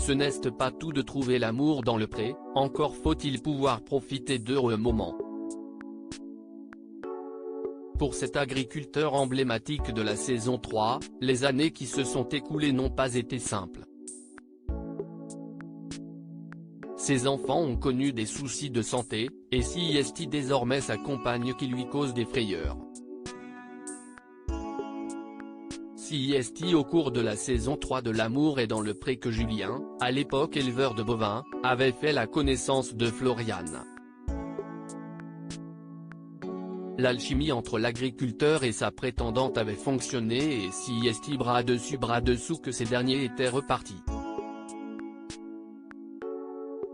Ce n'est pas tout de trouver l'amour dans le pré, encore faut-il pouvoir profiter d'heureux moments. Pour cet agriculteur emblématique de la saison 3, les années qui se sont écoulées n'ont pas été simples. Ses enfants ont connu des soucis de santé, et Siesti désormais sa compagne qui lui cause des frayeurs. Siesti au cours de la saison 3 de L'amour est dans le pré que Julien, à l'époque éleveur de bovins, avait fait la connaissance de Floriane. L'alchimie entre l'agriculteur et sa prétendante avait fonctionné et Siesti bras dessus bras dessous que ces derniers étaient repartis.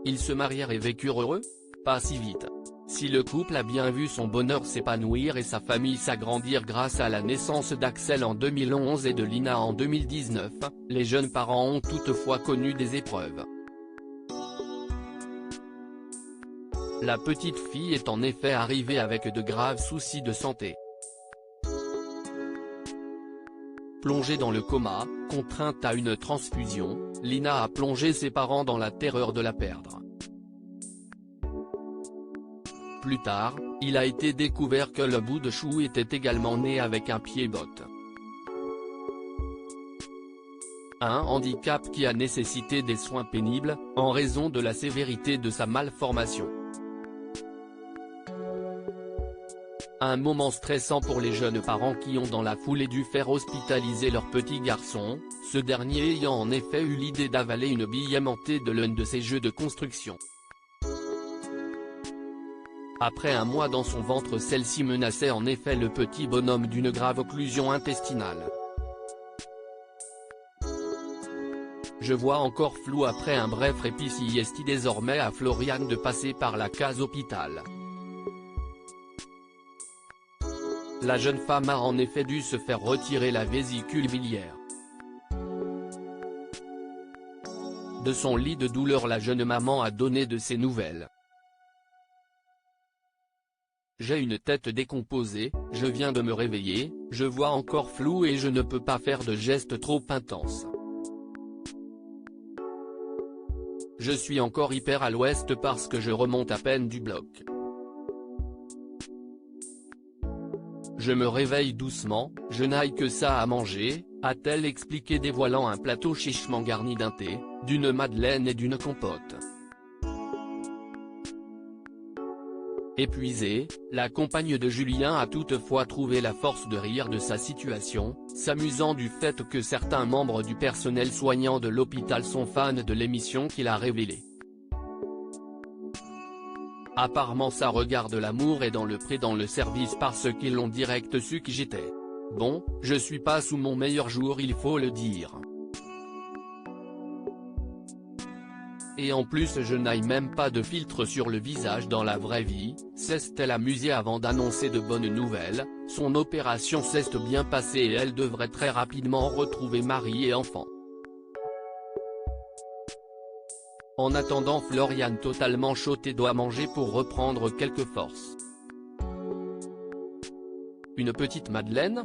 Ils se marièrent et vécurent heureux? Pas si vite. Si le couple a bien vu son bonheur s'épanouir et sa famille s'agrandir grâce à la naissance d'Axel en 2011 et de Lina en 2019, les jeunes parents ont toutefois connu des épreuves. La petite fille est en effet arrivée avec de graves soucis de santé. Plongée dans le coma, contrainte à une transfusion, Lina a plongé ses parents dans la terreur de la perdre. Plus tard, il a été découvert que le bout de chou était également né avec un pied-botte. Un handicap qui a nécessité des soins pénibles, en raison de la sévérité de sa malformation. Un moment stressant pour les jeunes parents qui ont dans la foulée dû faire hospitaliser leur petit garçon, ce dernier ayant en effet eu l'idée d'avaler une bille aimantée de l'un de ses jeux de construction. Après un mois dans son ventre, celle-ci menaçait en effet le petit bonhomme d'une grave occlusion intestinale. Je vois encore flou après un bref répit Siesti désormais à Floriane de passer par la case hôpital. La jeune femme a en effet dû se faire retirer la vésicule biliaire. De son lit de douleur, la jeune maman a donné de ses nouvelles. J'ai une tête décomposée, je viens de me réveiller, je vois encore flou et je ne peux pas faire de gestes trop intenses. Je suis encore hyper à l'ouest parce que je remonte à peine du bloc. Je me réveille doucement, je n'aille que ça à manger, a-t-elle expliqué dévoilant un plateau chichement garni d'un thé, d'une madeleine et d'une compote. Épuisée, la compagne de Julien a toutefois trouvé la force de rire de sa situation, s'amusant du fait que certains membres du personnel soignant de l'hôpital sont fans de l'émission qu'il a révélée. Apparemment ça regarde L'amour est dans le pré dans le service parce qu'ils l'ont direct su qui j'étais. Bon, je suis pas sous mon meilleur jour, il faut le dire. Et en plus je n'aille même pas de filtre sur le visage dans la vraie vie, s'est-elle amusée avant d'annoncer de bonnes nouvelles, son opération s'est bien passée et elle devrait très rapidement retrouver mari et enfant. En attendant, Floriane totalement chaude doit manger pour reprendre quelques forces. Une petite madeleine ?